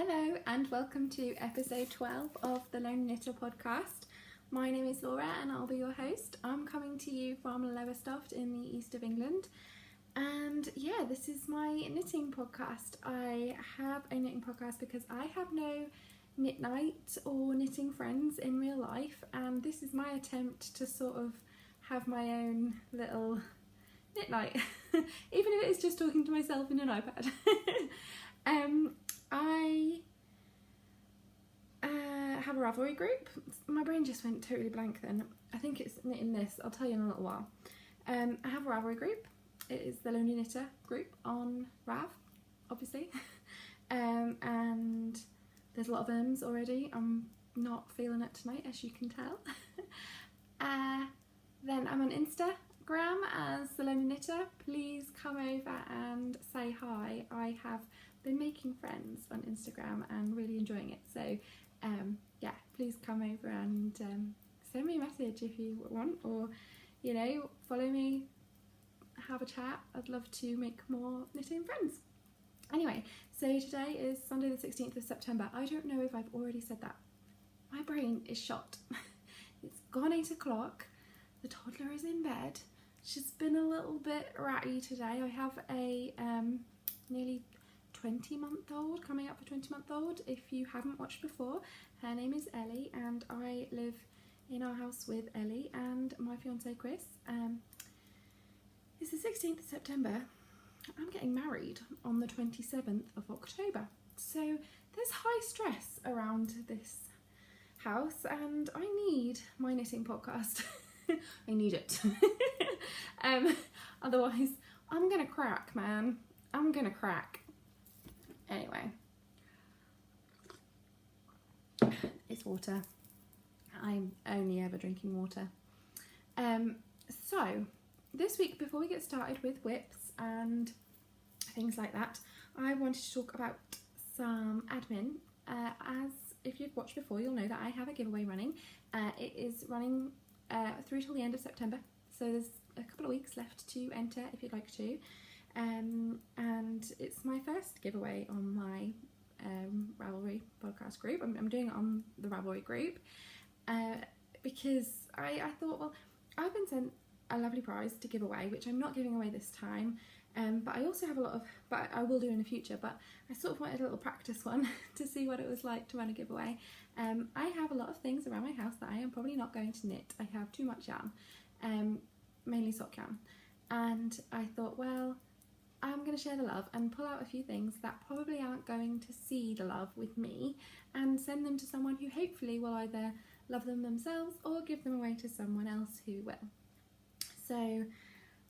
Hello and welcome to episode 12 of the Lonely Knitter podcast. My name is Laura and I'll be your host. I'm coming to you from Lowestoft in the east of England. And yeah, this is my knitting podcast. I have a knitting podcast because I have no knit night or knitting friends in real life, and this is my attempt to sort of have my own little knit night, even if it is just talking to myself in an iPad. I have a Ravelry group. My brain just went totally blank then. I think it's knitting this. I'll tell you in a little while. I have a Ravelry group. It is the Lonely Knitter group on Rav, obviously. And there's a lot of M's already. I'm not feeling it tonight, as you can tell. Then I'm on Instagram as the Lonely Knitter. Please come over and say hi. I have been making friends on Instagram and really enjoying it. So yeah, please come over and send me a message if you want, or follow me, have a chat. I'd love to make more knitting friends. Anyway, so today is Sunday the 16th of September. I don't know if I've already said that. My brain is shot. It's gone 8 o'clock. The toddler is in bed. She's been a little bit ratty today. I have a nearly 20-month-old, coming up for 20-month-old. If you haven't watched before, her name is Ellie and I live in our house with Ellie and my fiance Chris. It's the 16th of September. I'm getting married on the 27th of October. So there's high stress around this house and I need my knitting podcast. I need it. Otherwise I'm gonna crack, man. I'm gonna crack. Anyway, it's water. I'm only ever drinking water. So this week, before we get started with whips and things like that, I wanted to talk about some admin. As if you've watched before, you'll know that I have a giveaway running. It is running through till the end of September, so there's a couple of weeks left to enter if you'd like to. And it's my first giveaway on my Ravelry podcast group. I'm doing it on the Ravelry group because I thought, well, I've been sent a lovely prize to give away, which I'm not giving away this time, but I also have a lot of, but I will do in the future, but I sort of wanted a little practice one to see what it was like to run a giveaway. I have a lot of things around my house that I am probably not going to knit. I have too much yarn, mainly sock yarn, and I thought, well, I'm going to share the love and pull out a few things that probably aren't going to see the love with me and send them to someone who hopefully will either love them themselves or give them away to someone else who will. So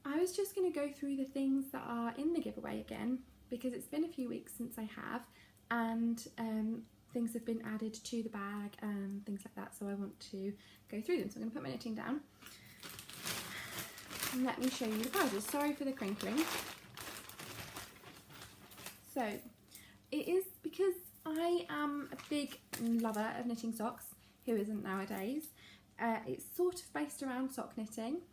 I was just going to go through the things that are in the giveaway again, because it's been a few weeks since I have, and things have been added to the bag and things like that, so I want to go through them. So I'm going to put my knitting down and let me show you the prizes. Sorry for the crinkling. So it is because I am a big lover of knitting socks. Who isn't nowadays? It's sort of based around sock knitting.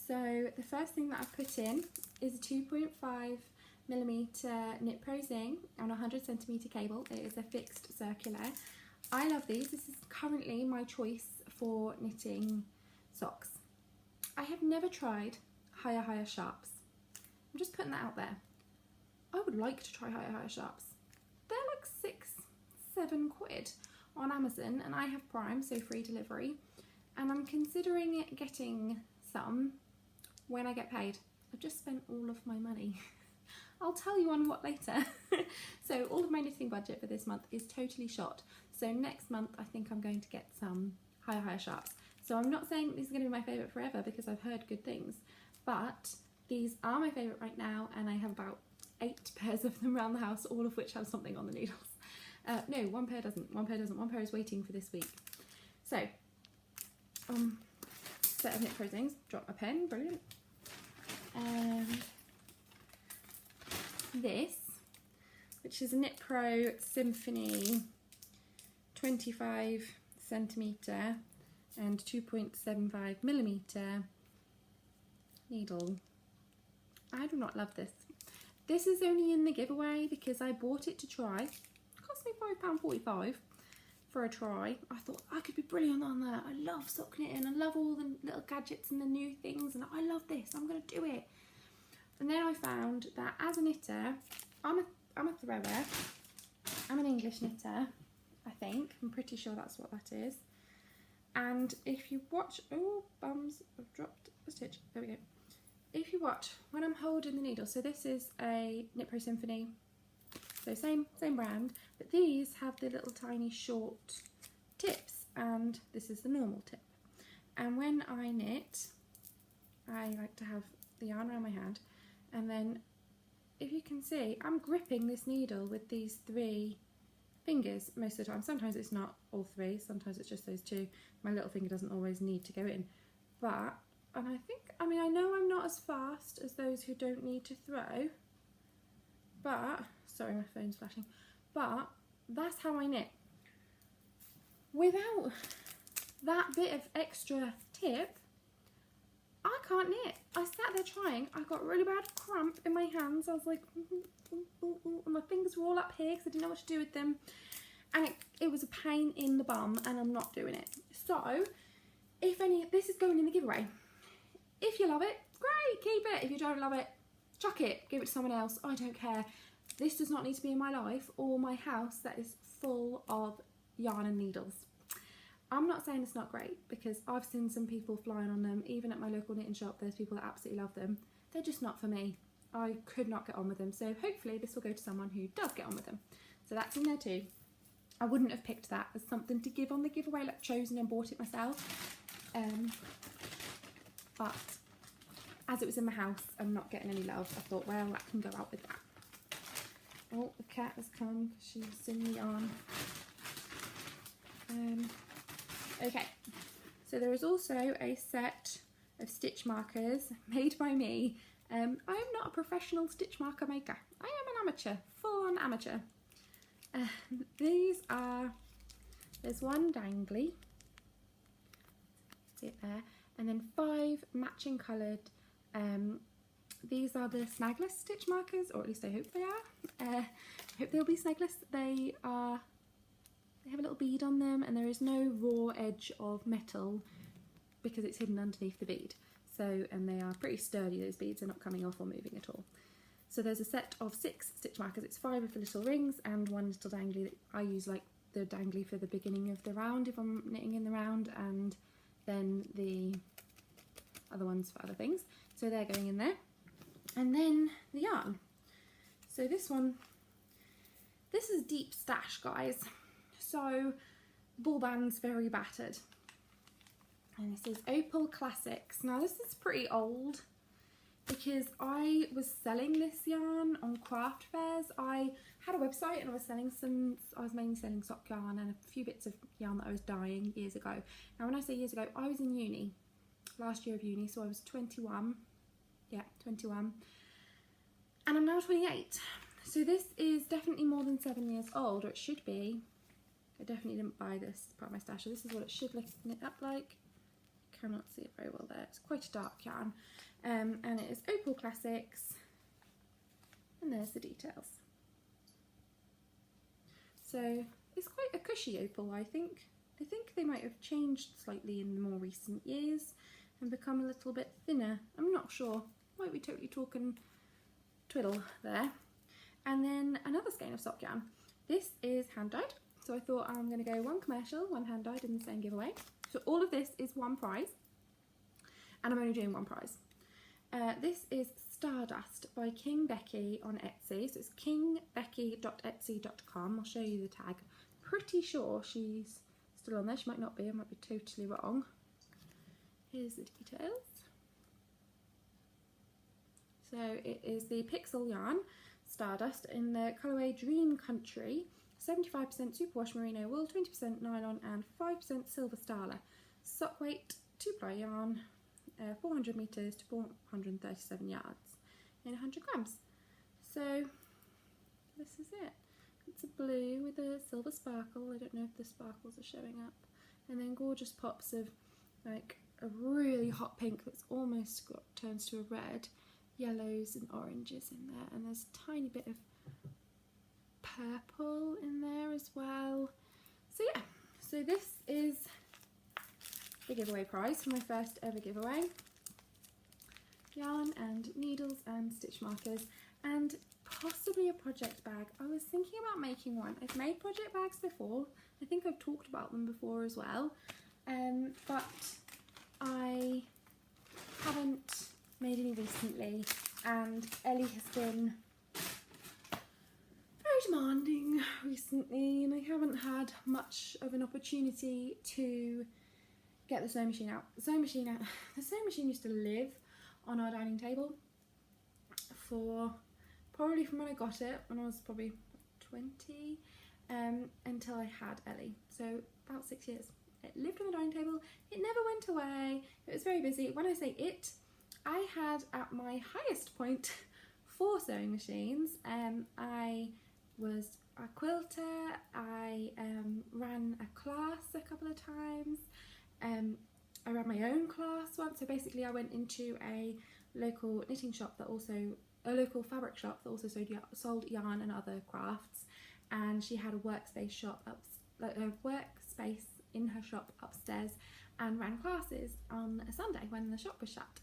So the first thing that I've put in is a 2.5mm knit prosing on a 100cm cable. It is a fixed circular. I love these. This is currently my choice for knitting socks. I have never tried higher sharps. I'm just putting that out there. I would like to try higher sharps. They're like £6-7 on Amazon, and I have Prime, so free delivery, and I'm considering getting some when I get paid. I've just spent all of my money. I'll tell you on what later. So all of my knitting budget for this month is totally shot. So next month I think I'm going to get some higher sharps. So I'm not saying these are going to be my favourite forever because I've heard good things, but these are my favourite right now, and I have about 8 pairs of them around the house, all of which have something on the needles. No, one pair doesn't. One pair is waiting for this week. So, set of knit prosings. Drop my pen. Brilliant. This, which is a Knit Pro Symphony 25cm and 2.75mm needle. I do not love this. This is only in the giveaway because I bought it to try. cost me £5.45 for a try. I thought I could be brilliant on that. I love sock knitting, I love all the little gadgets and the new things, and I love this, I'm going to do it. And then I found that as a knitter, I'm a thrower, I'm an English knitter, I think, I'm pretty sure that's what that is. And if you watch, oh bums, I've dropped a stitch, there we go. If you watch, when I'm holding the needle, so this is a Knit Pro Symphony, so same brand, but these have the little tiny short tips, and this is the normal tip. And when I knit, I like to have the yarn around my hand, and then if you can see, I'm gripping this needle with these 3 fingers most of the time. Sometimes it's not all 3, sometimes it's just those 2. My little finger doesn't always need to go in, but, and I mean I know I'm not as fast as those who don't need to throw, but, sorry my phone's flashing, but that's how I knit. Without that bit of extra tip, I can't knit. I sat there trying, I got really bad cramp in my hands, I was like, and my fingers were all up here because I didn't know what to do with them, and it was a pain in the bum, and I'm not doing it. So, this is going in the giveaway. If you love it, great, keep it. If you don't love it, chuck it, give it to someone else, I don't care. This does not need to be in my life or my house that is full of yarn and needles. I'm not saying it's not great, because I've seen some people flying on them, even at my local knitting shop, there's people that absolutely love them. They're just not for me. I could not get on with them, so hopefully this will go to someone who does get on with them. So that's in there too. I wouldn't have picked that as something to give on the giveaway, like chosen and bought it myself. But as it was in my house and not getting any love, I thought, well, that can go out with that. Oh, the cat has come, she's in the yarn. Okay, so there is also a set of stitch markers made by me. I am not a professional stitch marker maker. I am an amateur, full-on amateur. There's one dangly, see it there, and then 5 matching coloured. These are the snagless stitch markers, or at least I hope they are. I hope they'll be snagless. They have a little bead on them, and there is no raw edge of metal because it's hidden underneath the bead. So, and they are pretty sturdy, those beads are not coming off or moving at all. So there's a set of 6 stitch markers. It's 5 of the little rings and 1 little dangly that I use, like the dangly for the beginning of the round if I'm knitting in the round, and then the other ones for other things. So they're going in there. And then the yarn. So this is deep stash, guys. So ball band's very battered. And this is Opal Classics. Now this is pretty old, because I was selling this yarn on craft fairs. I had a website and I was mainly selling sock yarn and a few bits of yarn that I was dyeing years ago. Now when I say years ago, I was in uni, last year of uni, so I was 21. Yeah, 21. And I'm now 28. So this is definitely more than 7 years old, or it should be. I definitely didn't buy this as part of my stash, so this is what it should knit up like. Cannot see it very well there. It's quite a dark yarn. And it is Opal Classics. And there's the details. So it's quite a cushy opal, I think. I think they might have changed slightly in the more recent years and become a little bit thinner. I'm not sure. Might be totally talking twiddle there. And then another skein of sock yarn. This is hand dyed. So I thought I'm going to go 1 commercial, 1 hand dyed in the same giveaway. So all of this is 1 prize. And I'm only doing 1 prize. This is Stardust by King Becky on Etsy. So it's kingbecky.etsy.com. I'll show you the tag. Pretty sure she's still on there. She might not be. I might be totally wrong. Here's the details. So it is the Pixel yarn, Stardust, in the colourway Dream Country. 75% superwash merino wool, 20% nylon and 5% silver starler. Sock weight, 2-ply yarn, 400 metres to 437 yards in 100 grams. So this is it. It's a blue with a silver sparkle. I don't know if the sparkles are showing up. And then gorgeous pops of like a really hot pink that's almost turns to a red, yellows and oranges in there, and there's a tiny bit of purple in there So this is the giveaway prize for my first ever giveaway. Yarn and needles and stitch markers and possibly a project bag. I was thinking about making one. I've made project bags before. I think I've talked about them before as well. But I haven't made any recently, and Ellie has been very demanding recently, and I haven't had much of an opportunity to get the sewing machine out. The sewing machine used to live on our dining table for probably from when I got it, when I was probably 20, until I had Ellie. So about 6 years. It lived on the dining table. It never went away. It was very busy. When I say it, I had at my highest point 4 sewing machines. I was a quilter. I ran a class a couple of times. I ran my own class once. So basically I went into a local knitting shop that also, a local fabric shop that also sold yarn and other crafts. And she had a workspace shop in her shop upstairs and ran classes on a Sunday when the shop was shut.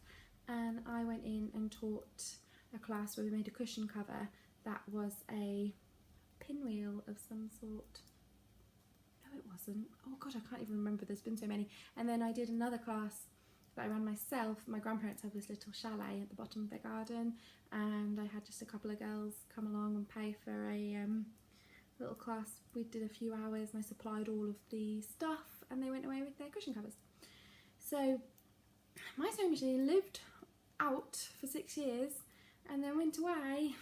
And I went in and taught a class where we made a cushion cover that was a pinwheel of some sort. No, it wasn't. Oh god, I can't even remember, there's been so many. And then I did another class that I ran myself. My grandparents have this little chalet at the bottom of their garden, and I had just a couple of girls come along and pay for a little class. We did a few hours and I supplied all of the stuff, and they went away with their cushion covers. So my sewing machine lived out for 6 years and then went away,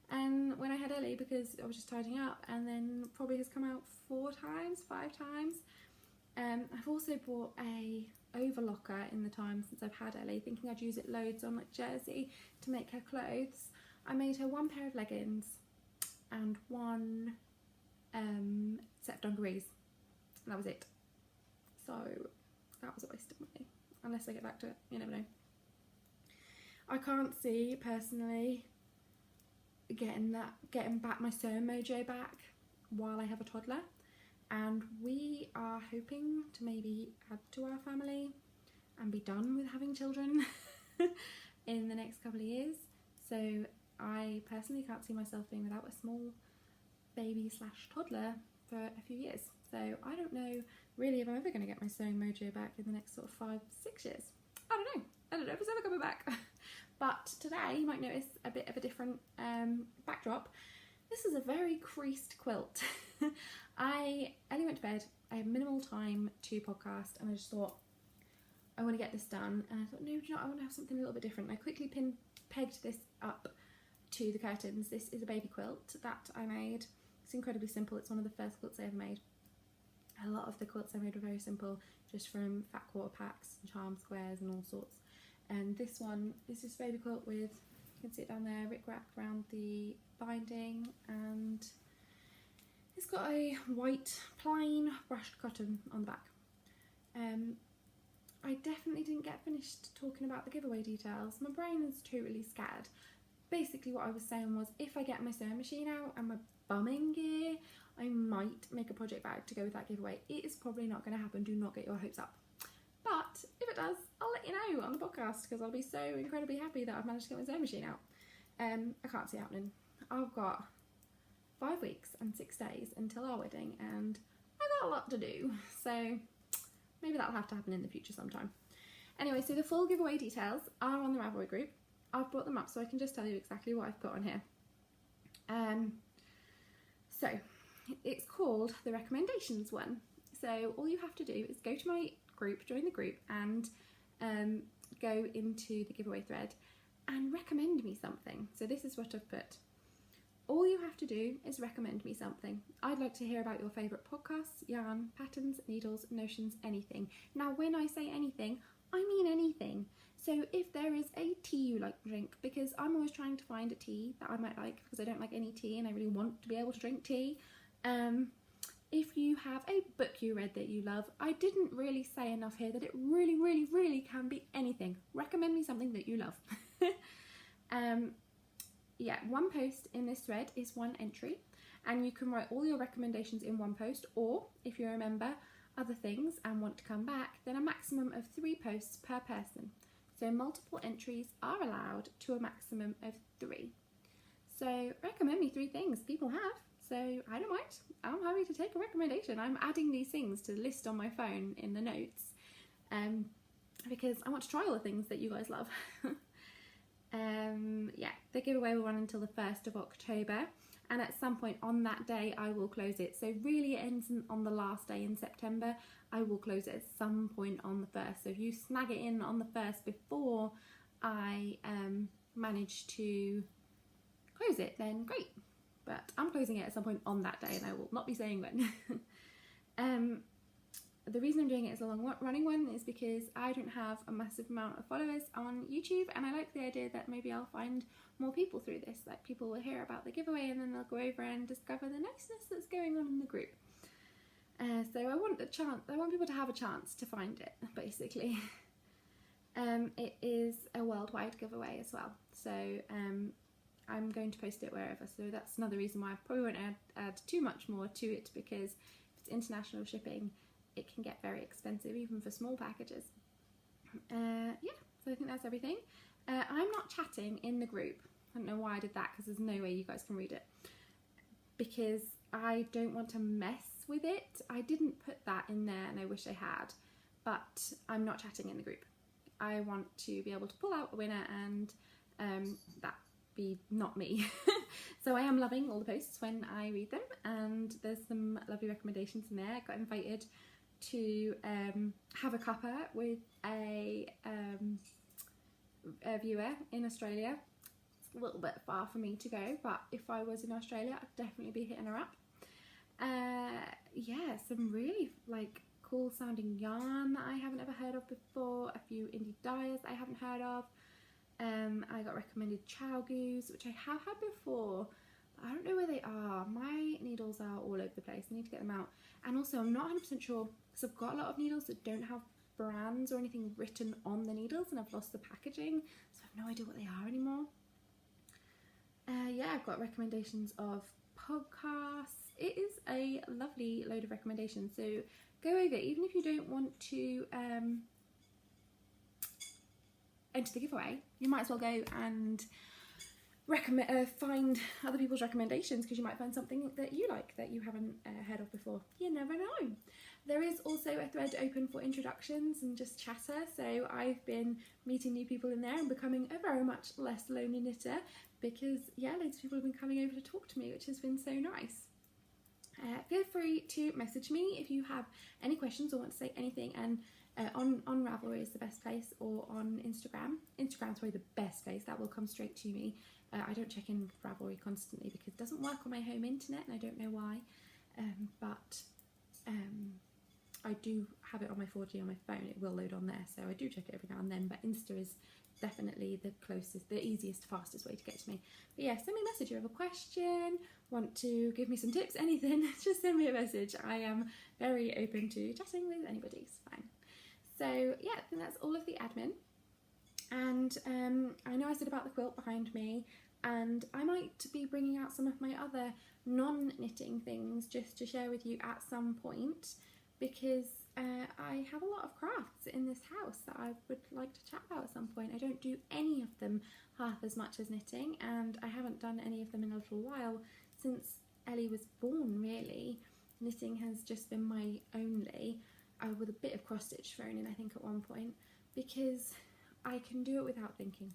and when I had Ellie, because I was just tidying up, and then probably has come out 5 times. I've also bought a overlocker in the time since I've had Ellie, thinking I'd use it loads on like Jersey to make her clothes. I made her 1 pair of leggings and 1 set of dungarees, and that was it. So that was a waste of money, unless I get back to it, you never know. I can't see personally getting back my sewing mojo back while I have a toddler, and we are hoping to maybe add to our family and be done with having children in the next couple of years. So I personally can't see myself being without a small baby / toddler for a few years. So I don't know really if I'm ever going to get my sewing mojo back in the next sort of 5-6 years. I don't know if it's ever coming back. But today you might notice a bit of a different backdrop. This is a very creased quilt. Ellie went to bed. I have minimal time to podcast, and I just thought I want to get this done. And I thought, no, do you know, I want to have something a little bit different. I quickly pegged this up to the curtains. This is a baby quilt that I made. It's incredibly simple. It's one of the first quilts I ever made. A lot of the quilts I made were very simple, just from fat quarter packs and charm squares and all sorts. And this one is this baby quilt with, you can see it down there, rick-rack around the binding, and it's got a white plain brushed cotton on the back. I definitely didn't get finished talking about the giveaway details. My brain is totally scattered. Basically what I was saying was, if I get my sewing machine out and my bumming gear, I might make a project bag to go with that giveaway. It is probably not going to happen, do not get your hopes up. But if it does, I'll let you know on the podcast, because I'll be so incredibly happy that I've managed to get my sewing machine out. I can't see it happening. I've got 5 weeks and 6 days until our wedding, and I've got a lot to do. So maybe that'll have to happen in the future sometime. Anyway, so the full giveaway details are on the Ravelry group. I've brought them up so I can just tell you exactly what I've put on here. So it's called the recommendations one. So all you have to do is go to my group, join the group, and go into the giveaway thread and recommend me something. So this is what I've put. All you have to do is recommend me something. I'd like to hear about your favourite podcasts, yarn, patterns, needles, notions, anything. Now when I say anything, I mean anything. So if there is a tea you like to drink, because I'm always trying to find a tea that I might like, because I don't like any tea and I really want to be able to drink tea. If you have a book you read that you love, I didn't really say enough here that it really can be anything. Recommend me something that you love. Yeah, one post in this thread is one entry, and you can write all your recommendations in one post, or if you remember other things and want to come back, then a maximum of 3 posts per person. So multiple entries are allowed to a maximum of 3. So recommend me 3 things. People have, so I don't mind. I'm happy to take a recommendation. I'm adding these things to the list on my phone in the notes because I want to try all the things that you guys love. Yeah, the giveaway will run until the 1st of October, and at some point on that day I will close it. So really it ends on the last day in September. I will close it at some point on the 1st. So if you snag it in on the 1st before I manage to close it, then great. But I'm closing it at some point on that day, and I will not be saying when. The reason I'm doing it as a long running one is because I don't have a massive amount of followers on YouTube, and I like the idea that maybe I'll find more people through this. Like, people will hear about the giveaway and then they'll go over and discover the niceness that's going on in the group. So I want people to have a chance to find it, basically. It is a worldwide giveaway as well, so I'm going to post it wherever. So that's another reason why I probably won't add too much more to it, because if it's international shipping, it can get very expensive even for small packages. Yeah, so I think that's everything. I'm not chatting in the group. I don't know why I did that, because there's no way you guys can read it, because I don't want to mess with it. I didn't put that in there and I wish I had, but I'm not chatting in the group. I want to be able to pull out a winner and that be not me. So I am loving all the posts when I read them, and there's some lovely recommendations in there. I got invited to have a cuppa with a viewer in Australia. It's a little bit far for me to go, but if I was in Australia, I'd definitely be hitting her up. Yeah, some really like cool sounding yarn that I haven't ever heard of before, a few indie dyers I haven't heard of. I got recommended chow goose, which I have had before, but I don't know where they are. My needles are all over the place. I need to get them out. And also I'm not 100% sure, because I've got a lot of needles that don't have brands or anything written on the needles, and I've lost the packaging, so I have no idea what they are anymore. Yeah, I've got recommendations of podcasts. It is a lovely load of recommendations, so go over, even if you don't want to enter the giveaway, you might as well go and find other people's recommendations, because you might find something that you like that you haven't heard of before. You never know. There is also a thread open for introductions and just chatter, so I've been meeting new people in there and becoming a very much less lonely knitter, because yeah, loads of people have been coming over to talk to me, which has been so nice. Feel free to message me if you have any questions or want to say anything, and on Ravelry is the best place, or on Instagram. Instagram's probably the best place, that will come straight to me. I don't check in Ravelry constantly because it doesn't work on my home internet, and I don't know why, but I do have it on my 4G on my phone. It will load on there, so I do check it every now and then, but Insta is definitely the closest, the easiest, fastest way to get to me. But yeah, send me a message if you have a question, want to give me some tips, anything, just send me a message. I am very open to chatting with anybody, it's fine. So yeah, I think that's all of the admin. And I know I said about the quilt behind me, and I might be bringing out some of my other non-knitting things just to share with you at some point, because I have a lot of crafts in this house that I would like to chat about at some point. I don't do any of them half as much as knitting, and I haven't done any of them in a little while. Since Ellie was born, really, knitting has just been my only, with a bit of cross stitch thrown in I think at one point, because I can do it without thinking.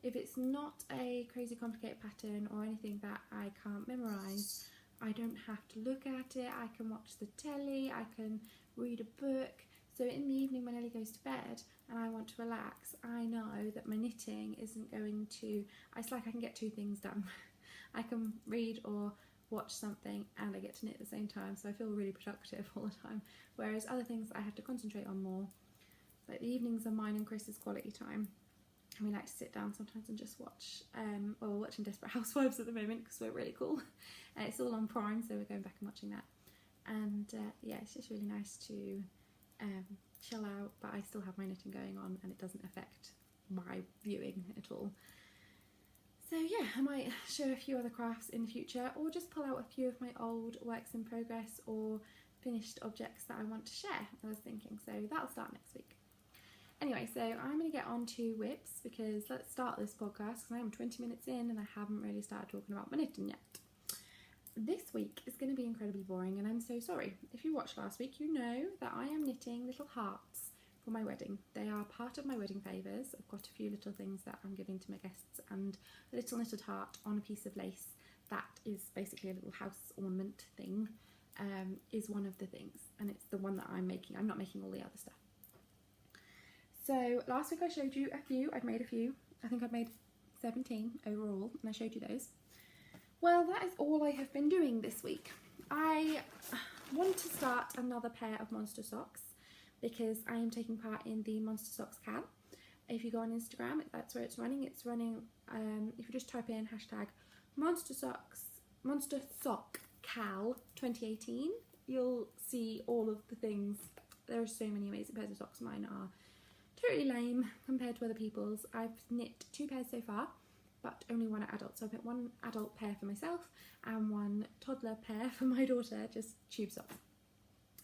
If it's not a crazy complicated pattern or anything that I can't memorise, I don't have to look at it. I can watch the telly, I can read a book. So in the evening when Ellie goes to bed and I want to relax, I know that my knitting isn't going to, it's like I can get 2 things done. I can read or watch something and I get to knit at the same time, so I feel really productive all the time. Whereas other things I have to concentrate on more. Like the evenings are mine and Chris's quality time. And we like to sit down sometimes and just watch, well, we're watching Desperate Housewives at the moment because we're really cool. It's all on Prime, so we're going back and watching that. And yeah, it's just really nice to chill out, but I still have my knitting going on and it doesn't affect my viewing at all. So yeah, I might show a few other crafts in the future, or just pull out a few of my old works in progress or finished objects that I want to share, I was thinking. So that'll start next week. Anyway, so I'm going to get on to whips, because let's start this podcast, because I am 20 minutes in and I haven't really started talking about my knitting yet. This week is going to be incredibly boring, and I'm so sorry. If you watched last week, you know that I am knitting little hearts for my wedding. They are part of my wedding favours. I've got a few little things that I'm giving to my guests, and a little knitted heart on a piece of lace that is basically a little house ornament thing is one of the things, and it's the one that I'm making. I'm not making all the other stuff. So last week I showed you a few. I'd made a few. I think I've made 17 overall, and I showed you those. Well, that is all I have been doing this week. I want to start another pair of monster socks, because I am taking part in the Monster Socks Cal. If you go on Instagram, that's where it's running. It's running, if you just type in hashtag Monster Sock Cal 2018, you'll see all of the things. There are so many amazing pairs of socks. Mine are totally lame compared to other people's. I've knit 2 pairs so far, but only one adult. So I've got 1 adult pair for myself and 1 toddler pair for my daughter, just tube socks.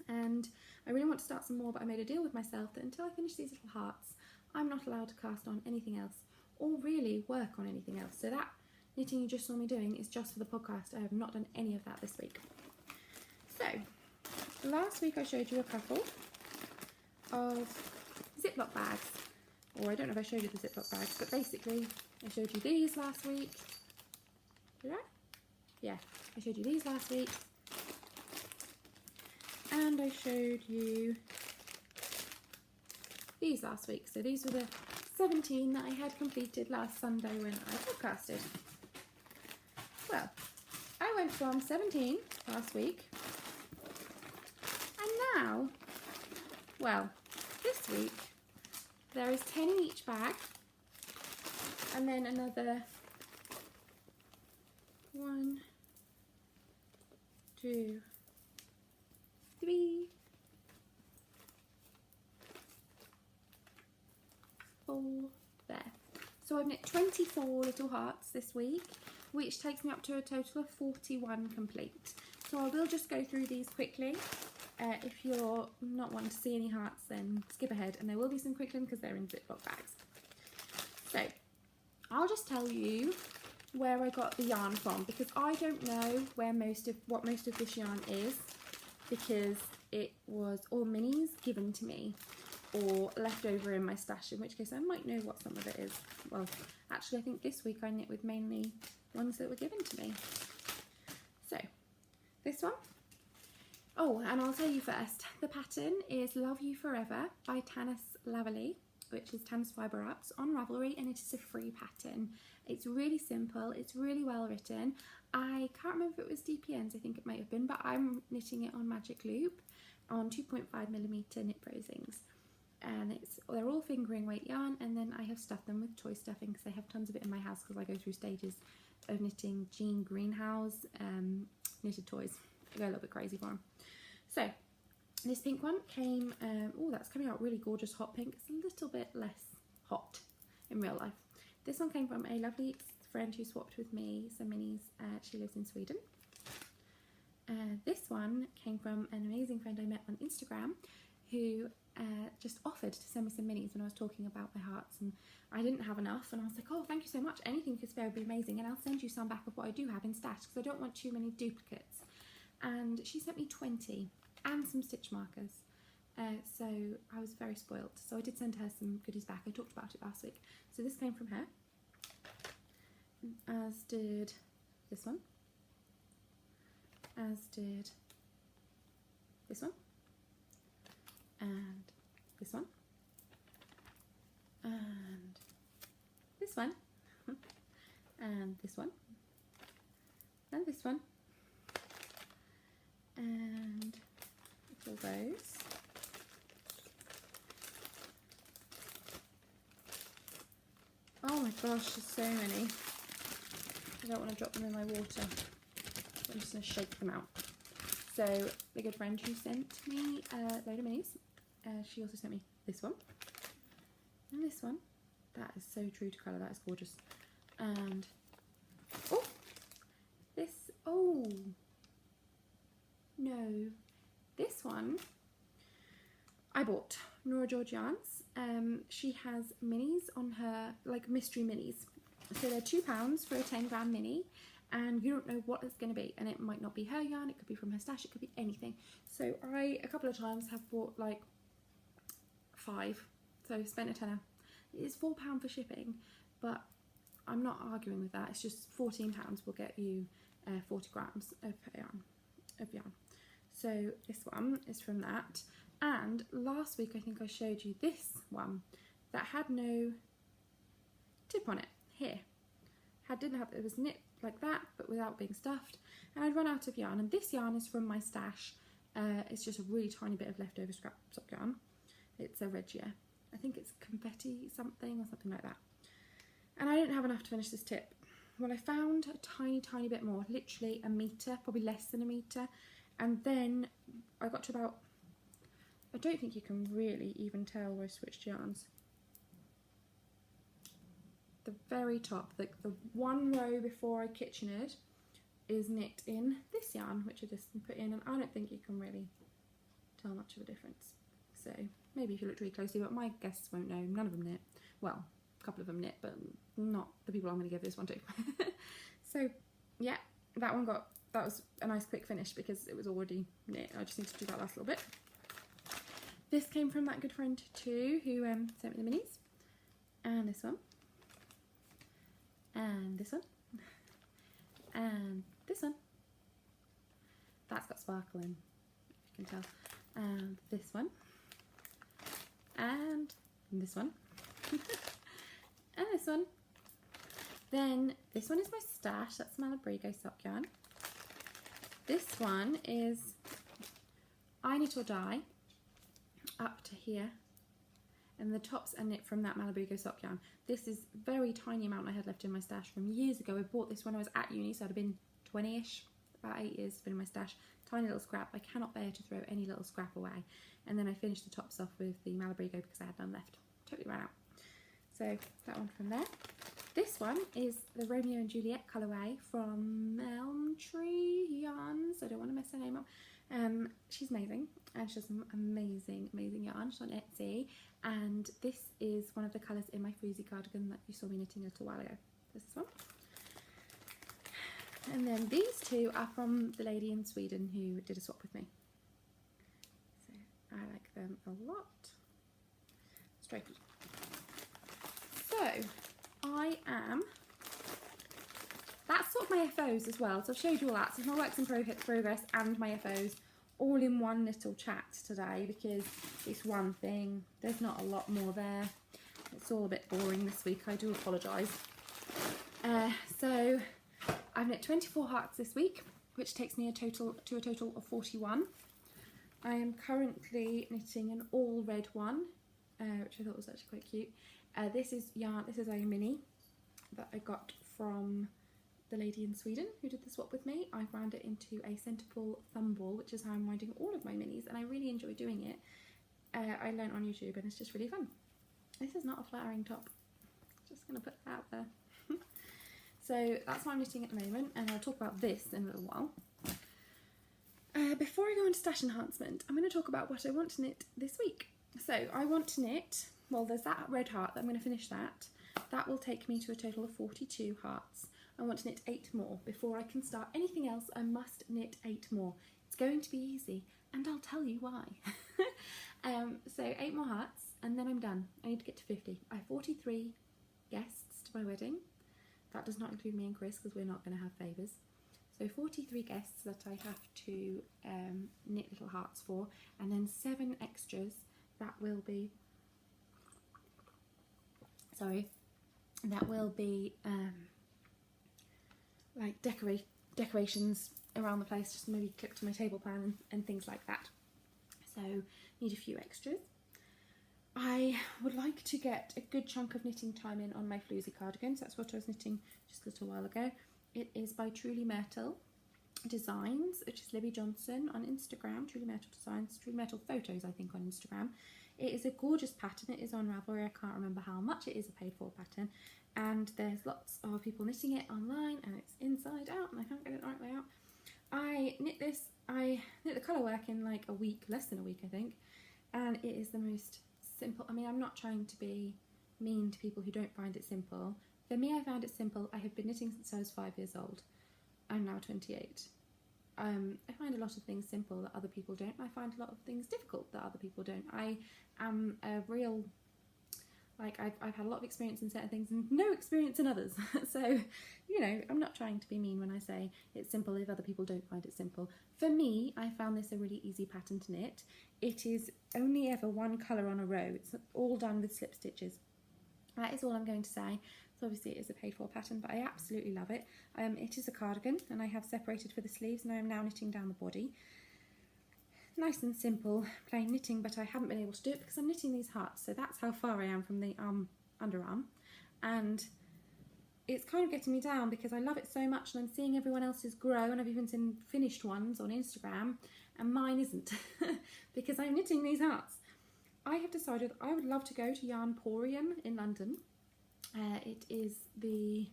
And I really want to start some more, but I made a deal with myself that until I finish these little hearts, I'm not allowed to cast on anything else or really work on anything else. So that knitting you just saw me doing is just for the podcast. I have not done any of that this week. So last week I showed you a couple of Ziploc bags, or I don't know if I showed you the Ziploc bags, but basically I showed you these last week. Did I? Yeah, I showed you these last week. And I showed you these last week. So these were the 17 that I had completed last Sunday when I podcasted. Well, I went from 17 last week, and now, well, this week there is 10 in each bag, and then another 1, 2, 3, 4 there. So I've knit 24 little hearts this week, which takes me up to a total of 41 complete. So I will just go through these quickly. If you're not wanting to see any hearts, then skip ahead, and there will be some quickling because they're in Ziploc bags. So I'll just tell you where I got the yarn from, because I don't know what most of this yarn is, because it was all minis given to me or left over in my stash, in which case I might know what some of it is. Well, actually I think this week I knit with mainly ones that were given to me. So this one. Oh, and I'll tell you first, the pattern is Love You Forever by Tanis Lavallee, which is Tanis Fibre Arts on Ravelry, and it is a free pattern. It's really simple, it's really well written. I can't remember if it was DPNs, I think it might have been, but I'm knitting it on Magic Loop on 2.5mm knit bracings. And they're all fingering weight yarn, and then I have stuffed them with toy stuffing because I have tons of it in my house, because I go through stages of knitting Jean Greenhouse knitted toys. I go a little bit crazy for them. So this pink one came, oh, that's coming out really gorgeous hot pink. It's a little bit less hot in real life. This one came from a lovely friend who swapped with me some minis. She lives in Sweden. This one came from an amazing friend I met on Instagram who just offered to send me some minis when I was talking about my hearts, and I didn't have enough, and I was like, oh, thank you so much, anything you could spare would be amazing, and I'll send you some back of what I do have in stash, because I don't want too many duplicates. And she sent me 20 and some stitch markers, so I was very spoilt. So I did send her some goodies back. I talked about it last week. So this came from her, as did this one, as did this one, and this one, and this one, and this one, and this one, and all those. Oh my gosh, there's so many. I don't want to drop them in my water. I'm just going to shake them out. So, the good friend who sent me a load of minis, she also sent me this one, and this one. That is so true to colour, that is gorgeous. And Ooh. No. This one I bought. Nora George Yarns. She has minis on her, like mystery minis. So they're £2 for a 10 gram mini, and you don't know what it's going to be. And it might not be her yarn, it could be from her stash, it could be anything. So I, a couple of times, have bought like 5. So spent a tenner. It is £4 for shipping, but I'm not arguing with that. It's just £14 will get you 40 grams of yarn. So this one is from that. And last week I think I showed you this one that had no tip on it. Here. It was knit like that, but without being stuffed. And I'd run out of yarn. And this yarn is from my stash. It's just a really tiny bit of leftover scrap sock yarn. It's a Regia. I think it's confetti something or something like that. And I didn't have enough to finish this tip. Well, I found a tiny bit more, literally a metre, probably less than a metre. And then I got to about, I don't think you can really even tell where I switched yarns. The very top, the one row before I kitchenered, is knit in this yarn, which I just put in, and I don't think you can really tell much of a difference. So maybe if you look really closely, but my guests won't know. None of them knit. Well, a couple of them knit, but not the people I'm going to give this one to. So yeah, that was a nice quick finish because it was already knit. I just need to do that last little bit. This came from that good friend too, who sent me the minis. And this one. And this one. And this one. That's got sparkle in, if you can tell. And this one. And this one. And this one. Then this one is my stash. That's Malabrigo sock yarn. This one is I Knit or Die up to here, and the tops are knit from that Malabrigo sock yarn. This is very tiny amount I had left in my stash from years ago. I bought this when I was at uni, so I'd have been 20ish, about 8 years been in my stash. Tiny little scrap. I cannot bear to throw any little scrap away. And then I finished the tops off with the Malabrigo because I had none left. Totally ran out. So that one from there. This one is the Romeo and Juliet colourway from Elm Tree Yarns. I don't want to mess her name up. She's amazing, and she has some amazing yarn. She's on Etsy, and this is one of the colours in my Fruzy cardigan that you saw me knitting a little while ago. This one. And then these two are from the lady in Sweden who did a swap with me. So I like them a lot. Stripey. So that's sort of my FOs as well. So I've showed you all that. So my works in progress and my FOs all in one little chat today because it's one thing. There's not a lot more there. It's all a bit boring this week. I do apologise. So I've knit 24 hearts this week, which takes me to a total of 41. I am currently knitting an all red one, which I thought was actually quite cute. This is yarn. This is a mini that I got from the lady in Sweden who did the swap with me. I wound it into a centerpull thumb ball, which is how I'm winding all of my minis, and I really enjoy doing it. I learnt on YouTube, and it's just really fun. This is not a flattering top. Just going to put that out there. So that's what I'm knitting at the moment, and I'll talk about this in a little while. Before I go into stash enhancement, I'm going to talk about what I want to knit this week. So I want to knit, well, there's that red heart, I'm going to finish that. That will take me to a total of 42 hearts. I want to knit 8 more. Before I can start anything else, I must knit 8 more. It's going to be easy, and I'll tell you why. So 8 more hearts, and then I'm done. I need to get to 50. I have 43 guests to my wedding. That does not include me and Chris because we're not going to have favours. So 43 guests that I have to knit little hearts for, and then 7 extras that will be, like decorations around the place, just maybe clipped to my table plan and things like that. So need a few extras. I would like to get a good chunk of knitting time in on my Floozy cardigans. That's what I was knitting just a little while ago. It is by Truly Myrtle Designs, which is Libby Johnson on Instagram. Truly Myrtle Designs, Truly Myrtle Photos, I think, on Instagram. It is a gorgeous pattern. It is on Ravelry. I can't remember how much. It is a paid for pattern, and there's lots of people knitting it online, and it's inside out, and I can't get it the right way out. I knit the colour work in like a week, less than a week I think, and it is the most simple. I mean, I'm not trying to be mean to people who don't find it simple. For me, I found it simple. I have been knitting since I was 5 years old. I'm now 28. I find a lot of things simple that other people don't. I find a lot of things difficult that other people don't. I am a real, like, I've had a lot of experience in certain things and no experience in others. So, you know, I'm not trying to be mean when I say it's simple if other people don't find it simple. For me, I found this a really easy pattern to knit. It is only ever one colour on a row. It's all done with slip stitches. That is all I'm going to say. So obviously it is a paid for pattern, but I absolutely love it. It is a cardigan and I have separated for the sleeves and I am now knitting down the body. Nice and simple, plain knitting, but I haven't been able to do it because I'm knitting these hearts, so that's how far I am from the underarm. And it's kind of getting me down because I love it so much and I'm seeing everyone else's grow, and I've even seen finished ones on Instagram and mine isn't because I'm knitting these hearts. I have decided I would love to go to Yarnporium in London. It is the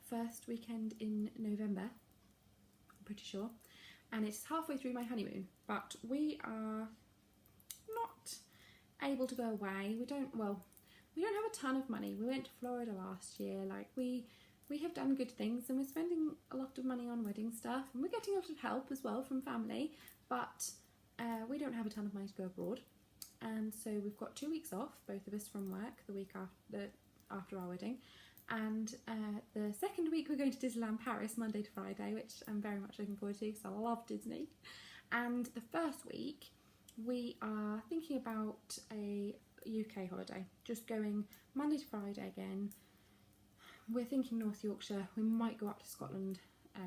first weekend in November, I'm pretty sure, and it's halfway through my honeymoon, but we are not able to go away. We don't have a ton of money. We went to Florida last year. Like, we have done good things and we're spending a lot of money on wedding stuff and we're getting a lot of help as well from family, but we don't have a ton of money to go abroad. And so we've got 2 weeks off, both of us, from work, the week after our wedding. And the second week we're going to Disneyland Paris, Monday to Friday, which I'm very much looking forward to because I love Disney. And the first week we are thinking about a UK holiday, just going Monday to Friday again. We're thinking North Yorkshire. We might go up to Scotland.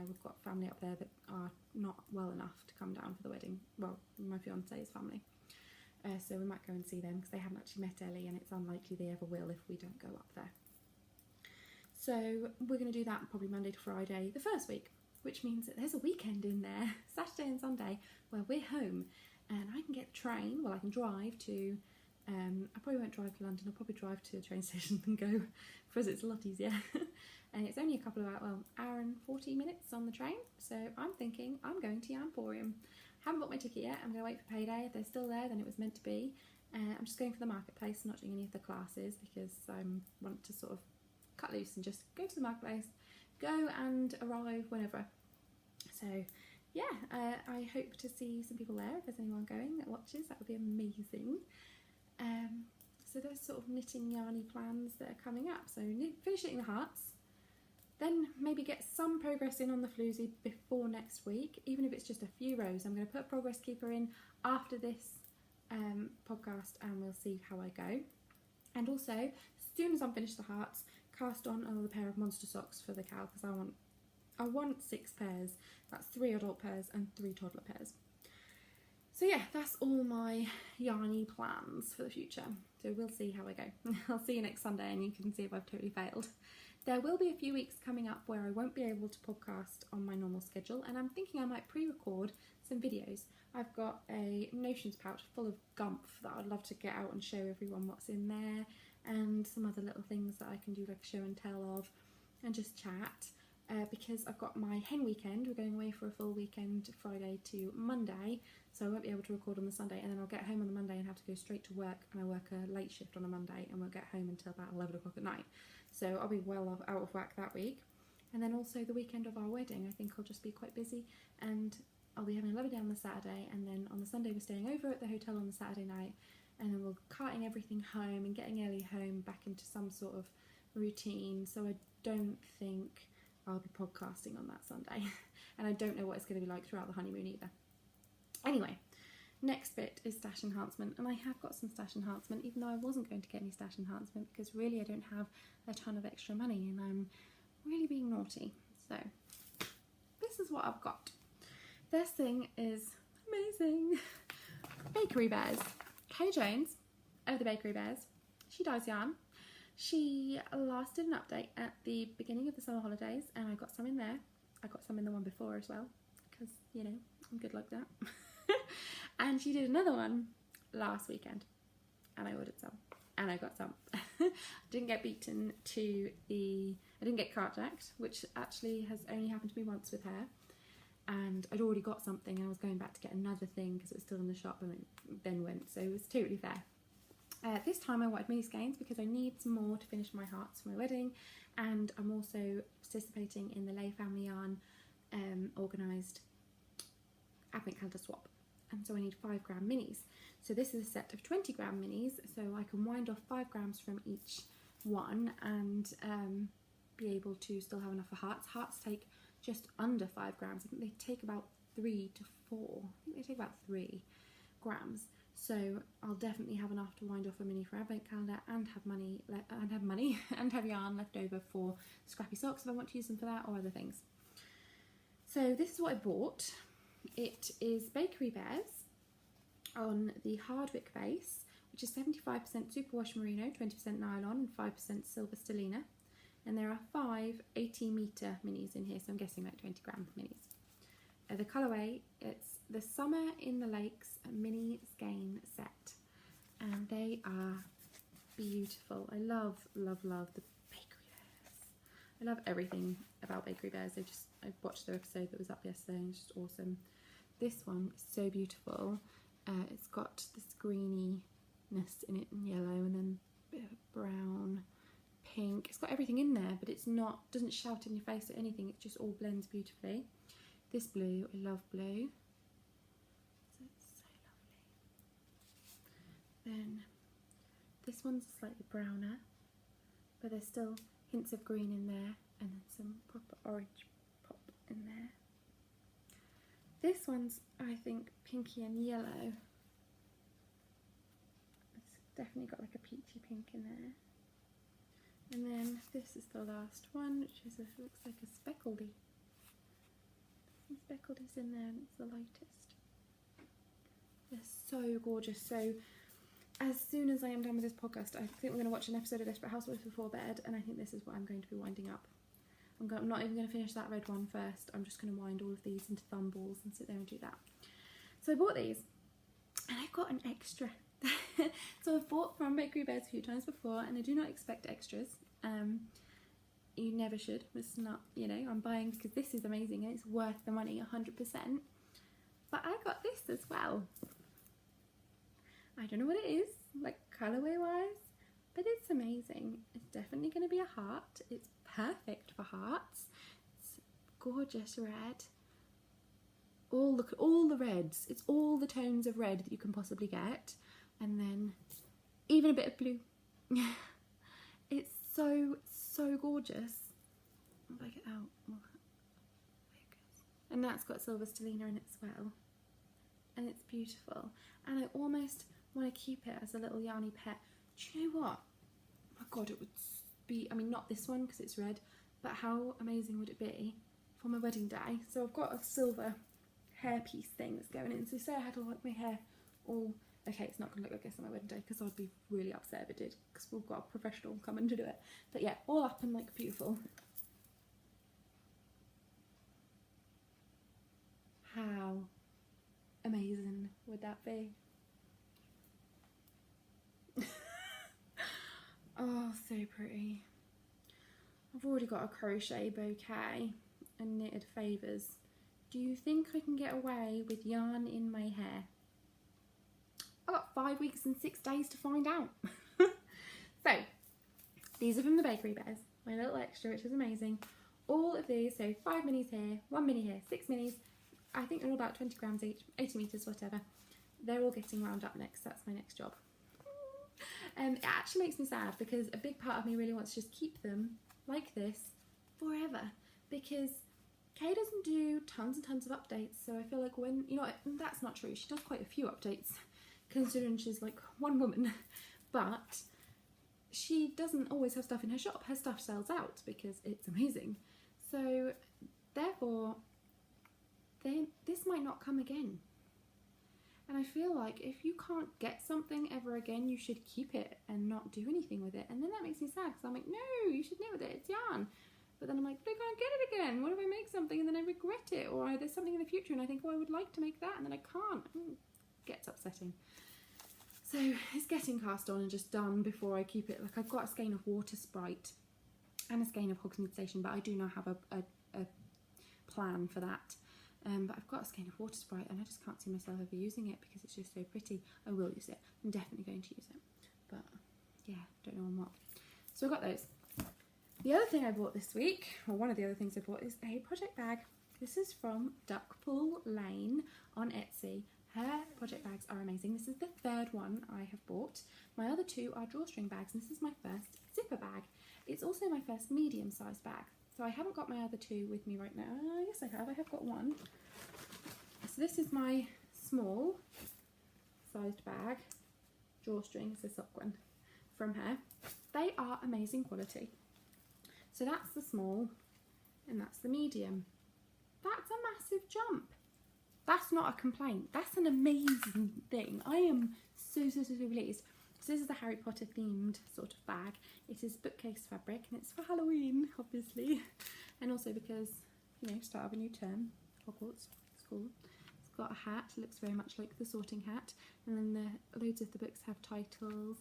We've got family up there that are not well enough to come down for the wedding. Well, my fiance's family. So we might go and see them because they haven't actually met Ellie and it's unlikely they ever will if we don't go up there. So we're going to do that probably Monday to Friday the first week, which means that there's a weekend in there, Saturday and Sunday, where we're home and I can get the train. Well, I can drive to, I probably won't drive to London, I'll probably drive to the train station and go, because it's a lot easier. And it's only a couple of hour and 40 minutes on the train. So I'm thinking I'm going to Yarnporium. Haven't bought my ticket yet. I'm going to wait for payday. If they're still there, then it was meant to be. I'm just going for the marketplace, not doing any of the classes because I want to sort of cut loose and just go to the marketplace, go and arrive whenever. So yeah, I hope to see some people there. If there's anyone going that watches, that would be amazing. So there's sort of knitting yarny plans that are coming up. So finish knitting the hearts, then maybe get some progress in on the floozy before next week, even if it's just a few rows. I'm going to put a progress keeper in after this podcast and we'll see how I go. And also, as soon as I'm finished the hearts, cast on another pair of monster socks for the cow because I want 6 pairs. That's 3 adult pairs and 3 toddler pairs. So yeah, that's all my yarny plans for the future. So we'll see how I go. I'll see you next Sunday and you can see if I've totally failed. There will be a few weeks coming up where I won't be able to podcast on my normal schedule, and I'm thinking I might pre-record some videos. I've got a notions pouch full of gumph that I'd love to get out and show everyone what's in there, and some other little things that I can do like a show and tell of and just chat. Because I've got my hen weekend, we're going away for a full weekend, Friday to Monday, so I won't be able to record on the Sunday, and then I'll get home on the Monday and have to go straight to work, and I work a late shift on a Monday and won't get home until about 11 o'clock at night. So I'll be well out of whack that week. And then also the weekend of our wedding, I think I'll just be quite busy, and I'll be having a lovely day on the Saturday, and then on the Sunday we're staying over at the hotel on the Saturday night, and then we're carting everything home and getting Ellie home back into some sort of routine. So I don't think I'll be podcasting on that Sunday. And I don't know what it's going to be like throughout the honeymoon either. Anyway, next bit is stash enhancement, and I have got some stash enhancement, even though I wasn't going to get any stash enhancement because really I don't have a ton of extra money and I'm really being naughty. So this is what I've got. First thing is amazing. Bakery Bears. Kay Jones of the Bakery Bears. She dyes yarn. She last did an update at the beginning of the summer holidays and I got some in there. I got some in the one before as well because, you know, I'm good like that. And she did another one last weekend and I ordered some and I got some. I didn't get beaten to I didn't get carjacked, which actually has only happened to me once with her. and I'd already got something and I was going back to get another thing because it was still in the shop, and it then went, so it was totally fair. This time I wanted mini skeins because I need some more to finish my hearts for my wedding, and I'm also participating in the Lay Family Yarn organised advent calendar swap, and so I need 5 gram minis. So this is a set of 20 gram minis, so I can wind off 5 grams from each one and be able to still have enough for hearts. Hearts take just under 5 grams. I think they take about 3 to 4. I think they take about 3 grams. So I'll definitely have enough to wind off a mini for advent calendar and have money and have yarn left over for scrappy socks if I want to use them for that, or other things. So this is what I bought. It is Bakery Bears on the Hardwick Base, which is 75% superwash merino, 20% nylon and 5% silver stellina. And there are 5 80-metre minis in here, so I'm guessing like 20 gram minis. The colourway, it's the Summer in the Lakes mini skein set, and they are beautiful. I love, love, love the Bakery Bears. I love everything about Bakery Bears. I watched their episode that was up yesterday and it's just awesome. This one is so beautiful. It's got this greeniness in it in yellow, and then a bit of brown, pink. It's got everything in there, but it's not, doesn't shout in your face or anything. It just all blends beautifully. This blue, I love blue. So it's so lovely. Then this one's slightly browner, but there's still hints of green in there, and then some proper orange pop in there. This one's, I think, pinky and yellow. It's definitely got like a peachy pink in there. And then this is the last one, which is looks like a speckledy. Some speckledy's in there, and it's the lightest. They're so gorgeous. So as soon as I am done with this podcast, I think we're going to watch an episode of Desperate Housewives before bed, and I think this is what I'm going to be winding up. I'm not even going to finish that red one first. I'm just going to wind all of these into thumb balls and sit there and do that. So I bought these, and I've got an extra. So I've bought from Bakery Bears a few times before, and I do not expect extras. You never should. It's not, you know, I'm buying because this is amazing and it's worth the money 100%. But I got this as well. I don't know what it is, like colourway wise, but it's amazing. It's definitely going to be a heart. It's perfect for hearts. It's gorgeous red. Look at all the reds. It's all the tones of red that you can possibly get, and then even a bit of blue. It's so gorgeous. I'll break it out. And that's got silver stellina in it as well, and it's beautiful. And I almost want to keep it as a little yarny pet. Do you know what? Oh my god, it would be, I mean, not this one because it's red, but how amazing would it be for my wedding day? So I've got a silver hairpiece thing that's going in. So say I had all like my hair all, okay, it's not going to look like this on my wedding day because I'd be really upset if it did, because we've got a professional coming to do it. But yeah, all up and like beautiful. How amazing would that be? Oh, so pretty. I've already got a crochet bouquet and knitted favours. Do you think I can get away with yarn in my hair? I've got 5 weeks and 6 days to find out. So, these are from the Bakery Bears, my little extra, which is amazing. All of these, so 5 minis here, 1 mini here, 6 minis. I think they're all about 20 grams each, 80 metres, whatever. They're all getting wound up next. That's my next job. It actually makes me sad because a big part of me really wants to just keep them like this forever, because Kay doesn't do tons and tons of updates, so I feel like when, you know, that's not true, she does quite a few updates considering she's like one woman, but she doesn't always have stuff in her shop. Her stuff sells out because it's amazing, so therefore this might not come again. And I feel like if you can't get something ever again, you should keep it and not do anything with it. And then that makes me sad because I'm like, no, you should knit with it, it's yarn. But then I'm like, but I can't get it again. What if I make something and then I regret it? Or there's something in the future and I think, oh, I would like to make that, and then I can't. Gets upsetting. So it's getting cast on and just done before I keep it. Like, I've got a skein of Water Sprite and a skein of Hogsmeade Station, but I do not have a plan for that. but I've got a skein of water sprite and I just can't see myself ever using it because it's just so pretty. I will use it. I'm definitely going to use it, but yeah, don't know on what. So I got those. The other thing I bought this week, or one of the other things I bought, is a project bag. This is from Ductbull Lane on Etsy. Her project bags are amazing. This is the third one I have bought. My other two are drawstring bags, and this is my first zipper bag. It's also my first medium-sized bag. So I haven't got my other two with me right now. Yes, I have. I have got one. So this is my small sized bag. Drawstring is the sock one from her. They are amazing quality. So that's the small and that's the medium. That's a massive jump. That's not a complaint. That's an amazing thing. I am so pleased. So this is the Harry Potter themed sort of bag. It is bookcase fabric and it's for Halloween, obviously. And also because, you know, start of a new term, Hogwarts school. It's got a hat, looks very much like the sorting hat. And then loads of the books have titles.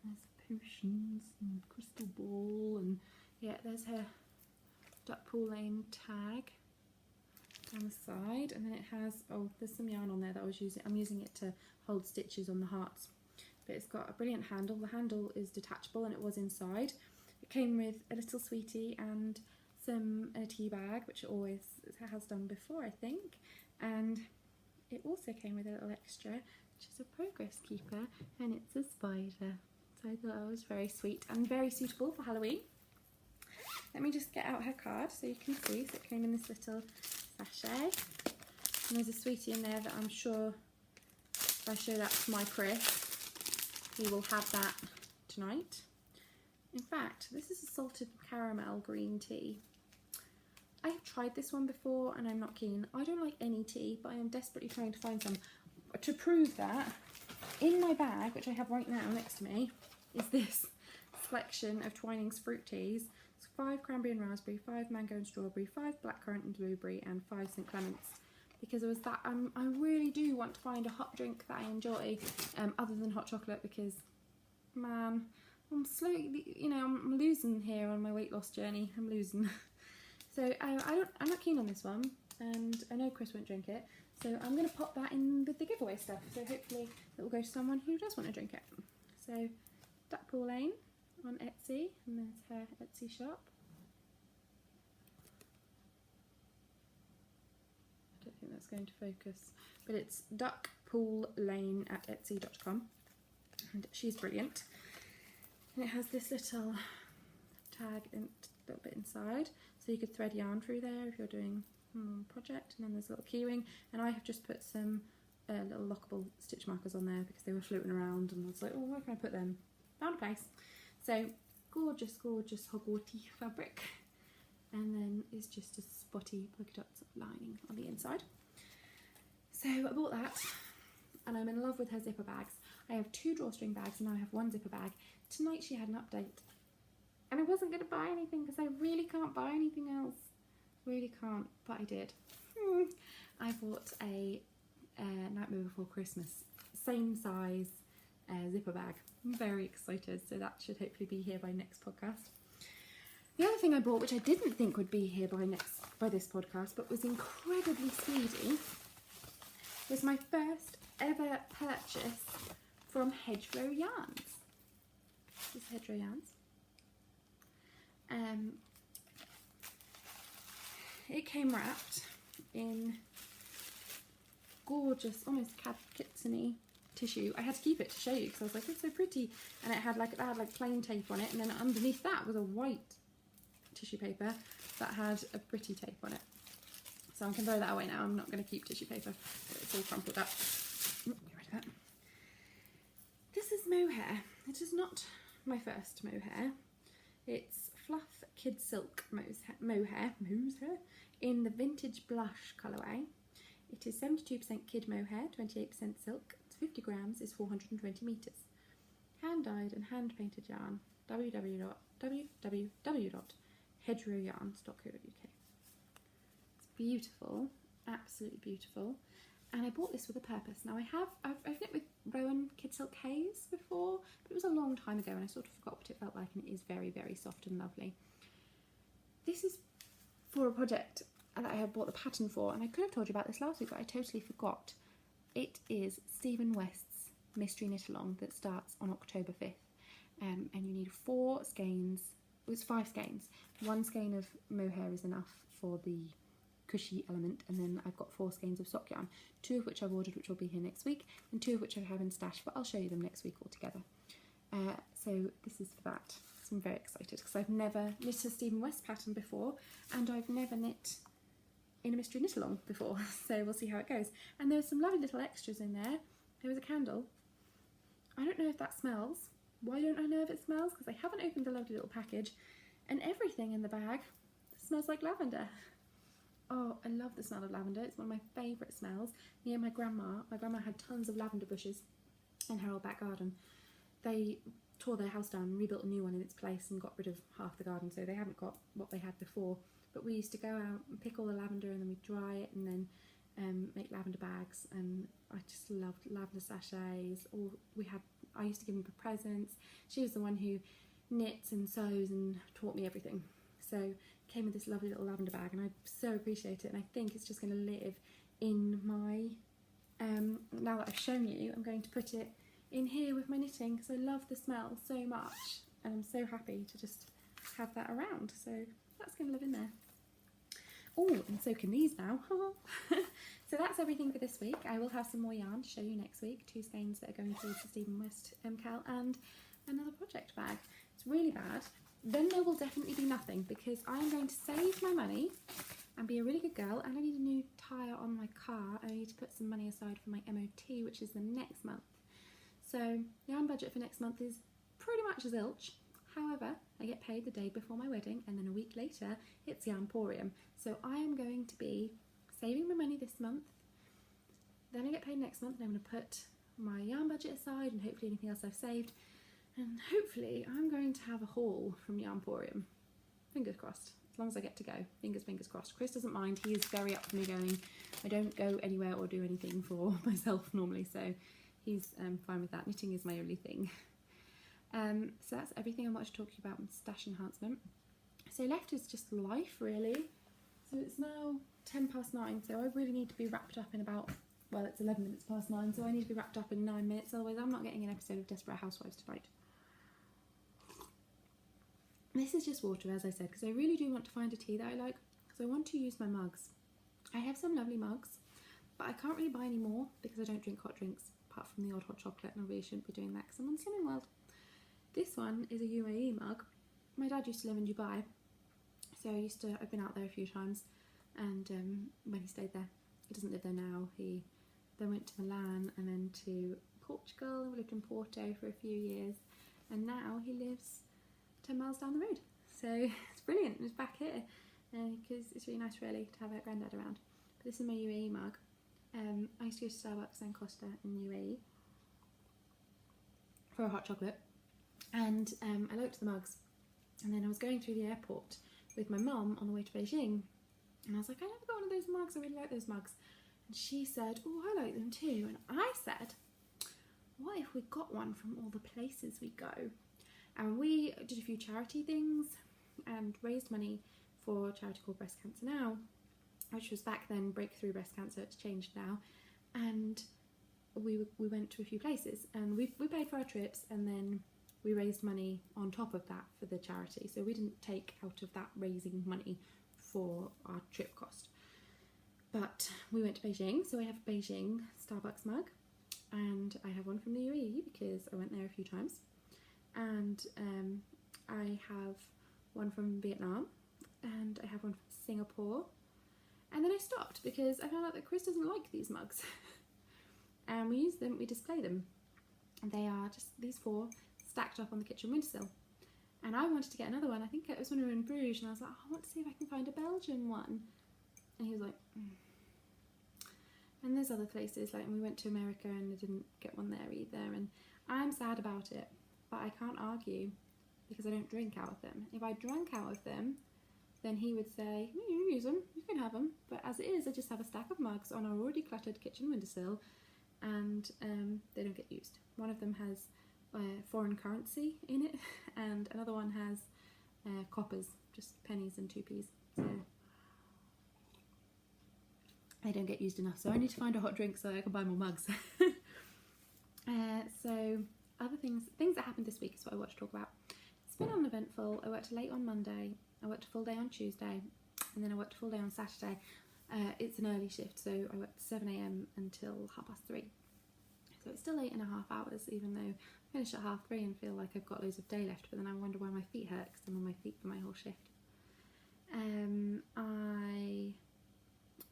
There's potions and crystal ball and yeah, there's her Ductbull Lane tag down the side, and then it has, oh, there's some yarn on there that I'm using it to hold stitches on the hearts. But it's got a brilliant handle. The handle is detachable and it was inside. It came with a little sweetie and a tea bag, which it always has done before, I think. And it also came with a little extra, which is a progress keeper, and it's a spider. So I thought that was very sweet and very suitable for Halloween. Let me just get out her card so you can see. So it came in this little sachet. And there's a sweetie in there that I'm sure if I show that to my Chris, he will have that tonight. In fact, this is a salted caramel green tea. I have tried this one before and I'm not keen. I don't like any tea, but I am desperately trying to find some. To prove that, in my bag, which I have right now next to me, is this selection of Twinings fruit teas. It's 5 cranberry and raspberry, 5 mango and strawberry, 5 blackcurrant and blueberry, and 5 St Clements. Because it was that I really do want to find a hot drink that I enjoy, other than hot chocolate, because man, I'm slowly, you know, I'm losing here on my weight loss journey. I'm losing. So I'm not keen on this one, and I know Chris won't drink it. So I'm going to pop that in with the giveaway stuff. So hopefully it will go to someone who does want to drink it. So Ductbull Lane on Etsy, and there's her Etsy shop. I don't think that's going to focus, but it's Ductbull Lane at etsy.com, and she's brilliant. And it has this little tag and a little bit inside, so you could thread yarn through there if you're doing a project. And then there's a little keyring, and I have just put some little lockable stitch markers on there because they were floating around, and I was like, oh, where can I put them? Found a place. So gorgeous, gorgeous Hogwarty fabric, and then it's just a spotty polka dots lining on the inside. So I bought that, and I'm in love with her zipper bags. I have 2 drawstring bags and I have 1 zipper bag. Tonight she had an update, and I wasn't going to buy anything because I really can't buy anything else. Really can't, but I did. I bought a Nightmare Before Christmas, same size zipper bag. I'm very excited, so that should hopefully be here by next podcast. The other thing I bought, which I didn't think would be here by this podcast, but was incredibly speedy, was my first ever purchase from Hedgerow Yarns. This is Hedgerow Yarns. It came wrapped in gorgeous, almost kitsune tissue. I had to keep it to show you because I was like, it's so pretty, and it had like plain tape on it, and then underneath that was a white tissue paper that had a pretty tape on it. So I can throw that away now. I'm not going to keep tissue paper. It's all crumpled up. Get rid of that. This is Mohair. It is not my first Mohair. It's Fluff Kid Silk Mohair in the Vintage Blush colourway. It is 72% kid mohair, 28% silk. It's 50 grams, is 420 metres. Hand dyed and hand painted yarn. www.hedgerowyarns.co.uk. It's beautiful, absolutely beautiful. And I bought this with a purpose. Now I've knit with Rowan Kid Silk Haze before, but it was a long time ago and I sort of forgot what it felt like, and it is very, very soft and lovely. This is for a project that I had bought the pattern for, and I could have told you about this last week, but I totally forgot. It is Stephen West's Mystery Knit Along that starts on October 5th. And you need 4 skeins, well, it's 5 skeins. 1 skein of mohair is enough for the cushy element, and then I've got 4 skeins of sock yarn, 2 of which I've ordered, which will be here next week, and 2 of which I have in stash, but I'll show you them next week all together. So this is for that. So I'm very excited because I've never knit a Stephen West pattern before, and I've never knit in a mystery knit along before, so we'll see how it goes. And there were some lovely little extras in there. There was a candle. I don't know if that smells. Why don't I know if it smells? Because I haven't opened the lovely little package, and everything in the bag smells like lavender. Oh, I love the smell of lavender. It's one of my favourite smells. Me and my grandma had tons of lavender bushes in her old back garden. They tore their house down and rebuilt a new one in its place and got rid of half the garden, so they haven't got what they had before. But we used to go out and pick all the lavender, and then we'd dry it, and then make lavender bags, and I just loved lavender sachets. I used to give them for presents. She was the one who knits and sews and taught me everything. So came with this lovely little lavender bag, and I so appreciate it, and I think it's just going to live in my, now that I've shown you, I'm going to put it in here with my knitting because I love the smell so much, and I'm so happy to just have that around. So that's going to live in there. Oh, and so can these now. So that's everything for this week. I will have some more yarn to show you next week. 2 skeins that are going towards the Stephen West MCAL and another project bag. It's really bad. Then there will definitely be nothing because I am going to save my money and be a really good girl, and I need a new tyre on my car. I need to put some money aside for my MOT, which is the next month. So yarn budget for next month is pretty much zilch. However, I get paid the day before my wedding, and then a week later it's Yarnporium. So I am going to be saving my money this month, then I get paid next month, and I'm going to put my yarn budget aside and hopefully anything else I've saved, and hopefully I'm going to have a haul from Yarnporium. Fingers crossed, as long as I get to go. Fingers crossed. Chris doesn't mind, he is very up for me going. I don't go anywhere or do anything for myself normally, so he's fine with that. Knitting is my only thing. So that's everything I want to talk to you about in stash enhancement. So left is just life, really. So it's now 9:10, so I really need to be wrapped up in about, well, it's 11 minutes past 9, so I need to be wrapped up in 9 minutes, otherwise I'm not getting an episode of Desperate Housewives tonight. This is just water, as I said, because I really do want to find a tea that I like, because I want to use my mugs. I have some lovely mugs, but I can't really buy any more because I don't drink hot drinks, apart from the odd hot chocolate, and I really shouldn't be doing that because I'm on Slimming World. This one is a UAE mug. My dad used to live in Dubai, so I've been out there a few times, and when he stayed there, he doesn't live there now. He then went to Milan and then to Portugal, and lived in Porto for a few years, and now he lives 10 miles down the road. So it's brilliant. He's back here because it's really nice, really, to have our granddad around. But this is my UAE mug. I used to go to Starbucks and Costa in UAE for a hot chocolate. And I liked the mugs, and then I was going through the airport with my mum on the way to Beijing, and I was like, I never got one of those mugs, I really like those mugs. And she said, oh, I like them too. And I said, what if we got one from all the places we go? And we did a few charity things and raised money for a charity called Breast Cancer Now, which was back then Breakthrough Breast Cancer. It's changed now. And we went to a few places, and we paid for our trips, and then we raised money on top of that for the charity. So we didn't take out of that raising money for our trip cost. But we went to Beijing, so I have a Beijing Starbucks mug, and I have one from the UAE because I went there a few times, and I have one from Vietnam, and I have one from Singapore, and then I stopped because I found out that Chris doesn't like these mugs. And we use them, we display them, and they are just these 4 stacked up on the kitchen windowsill. And I wanted to get another one. I think it was when we were in Bruges, and I was like, oh, I want to see if I can find a Belgian one. And he was like, And there's other places, like, we went to America and I didn't get one there either, and I'm sad about it, but I can't argue because I don't drink out of them. If I drank out of them, then he would say, you can use them, you can have them, but as it is, I just have a stack of mugs on our already cluttered kitchen windowsill, and they don't get used. One of them has foreign currency in it, and another one has coppers, just pennies and 2p's. So They don't get used enough, so I need to find a hot drink so I can buy more mugs. So other things that happened this week is what I want to talk about. It's been uneventful. I worked late on Monday, I worked a full day on Tuesday, and then I worked a full day on Saturday. It's an early shift, so I worked 7 a.m. until 3:30. So it's still 8.5 hours, even though I finish at 3:30 and feel like I've got loads of day left, but then I wonder why my feet hurt because I'm on my feet for my whole shift. I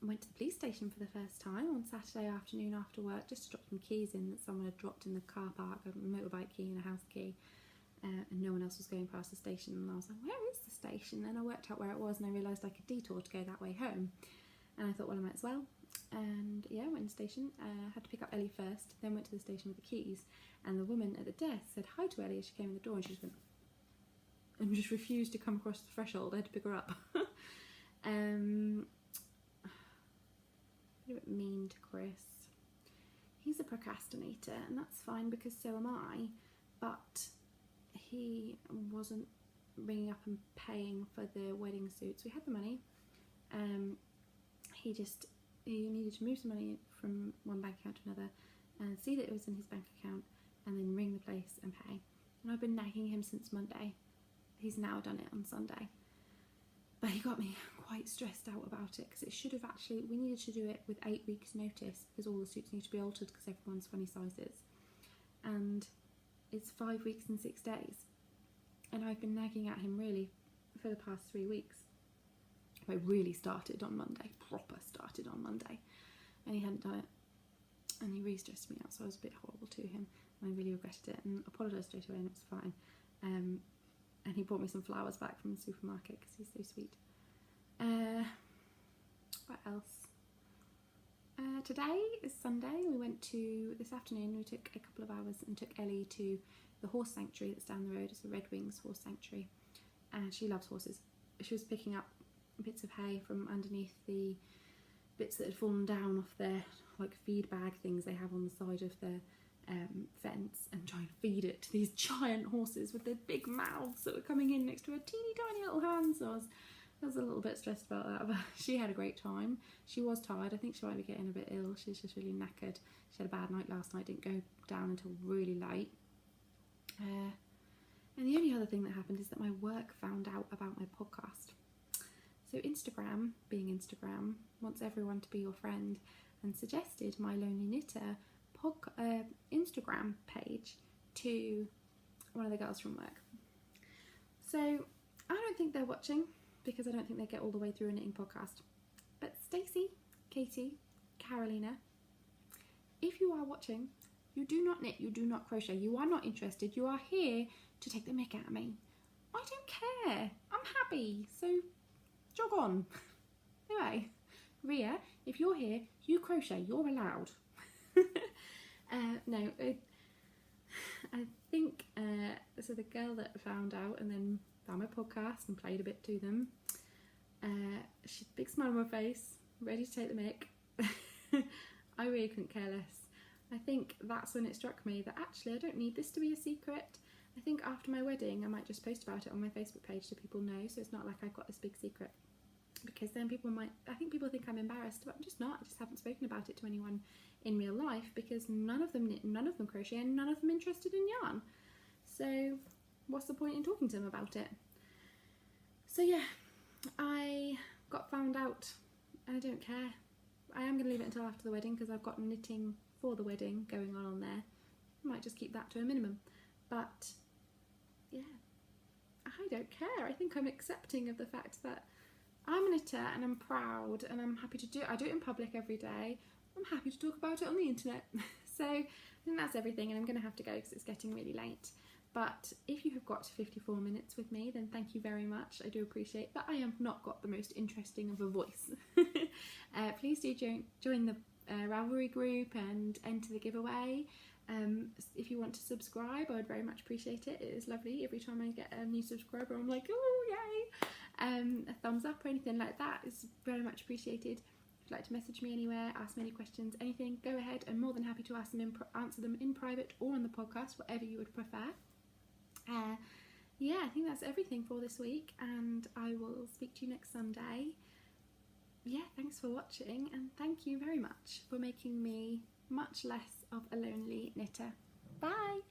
went to the police station for the first time on Saturday afternoon after work just to drop some keys in that someone had dropped in the car park, a motorbike key and a house key, and no one else was going past the station, and I was like, where is the station? Then I worked out where it was and I realised I could detour to go that way home, and I thought, well, I might as well. And yeah, went to the station, had to pick up Ellie first, then went to the station with the keys, and the woman at the desk said hi to Ellie as she came in the door, and she just went and just refused to come across the threshold. I had to pick her up. A bit mean to Chris. He's a procrastinator, and that's fine because so am I, but he wasn't ringing up and paying for the wedding suits. We had the money. He needed to move some money from one bank account to another and see that it was in his bank account and then ring the place and pay. And I've been nagging him since Monday. He's now done it on Sunday. But he got me quite stressed out about it because it should have we needed to do it with 8 weeks notice because all the suits need to be altered because everyone's funny sizes. And it's 5 weeks and 6 days. And I've been nagging at him really for the past 3 weeks. I really started on Monday, proper started on Monday, and he hadn't done it, and he really stressed me out, so I was a bit horrible to him, and I really regretted it, and apologised straight away, and it was fine. And he brought me some flowers back from the supermarket because he's so sweet. What else? Today is Sunday. This afternoon we took a couple of hours and took Ellie to the horse sanctuary that's down the road. It's a Red Wings horse sanctuary, and she loves horses. She was picking up bits of hay from underneath the bits that had fallen down off their feed bag things they have on the side of the fence, and try and feed it to these giant horses with their big mouths that were coming in next to her teeny tiny little hands. So I was a little bit stressed about that, but she had a great time. She was tired. I think she might be getting a bit ill. She's just really knackered. She had a bad night last night, didn't go down until really late. And the only other thing that happened is that my work found out about my podcast. So Instagram, being Instagram, wants everyone to be your friend and suggested My Lonely Knitter Instagram page to one of the girls from work. So I don't think they're watching because I don't think they get all the way through a knitting podcast. But Stacey, Katie, Carolina, if you are watching, you do not knit, you do not crochet, you are not interested, you are here to take the mick out of me. I don't care. I'm happy. So jog on. Anyway, Ria, if you're here, you crochet, you're allowed. No, I think, so the girl that found out and then found my podcast and played a bit to them, she had a big smile on her face, ready to take the mick. I really couldn't care less. I think that's when it struck me that actually I don't need this to be a secret. I think after my wedding I might just post about it on my Facebook page so people know, so it's not like I've got this big secret, because then I think people think I'm embarrassed, but I'm just not. I just haven't spoken about it to anyone in real life because none of them knit, none of them crochet, and none of them interested in yarn. So what's the point in talking to them about it? So yeah, I got found out and I don't care. I am going to leave it until after the wedding because I've got knitting for the wedding going on there. I might just keep that to a minimum, but yeah, I don't care. I think I'm accepting of the fact that I'm a knitter and I'm proud and I'm happy to do it. I do it in public every day. I'm happy to talk about it on the internet. So I think that's everything, and I'm going to have to go because it's getting really late. But if you have got to 54 minutes with me, then thank you very much. I do appreciate that. I have not got the most interesting of a voice. Please do join the Ravelry group and enter the giveaway. If you want to subscribe, I would very much appreciate it. It is lovely. Every time I get a new subscriber, I'm like, oh, yay! A thumbs up or anything like that is very much appreciated. If you'd like to message me anywhere, ask me any questions, anything, go ahead. I'm more than happy to answer them in private or on the podcast, whatever you would prefer. Yeah, I think that's everything for this week, and I will speak to you next Sunday. yeah, thanks for watching, and thank you very much for making me much less of a lonely knitter. Bye!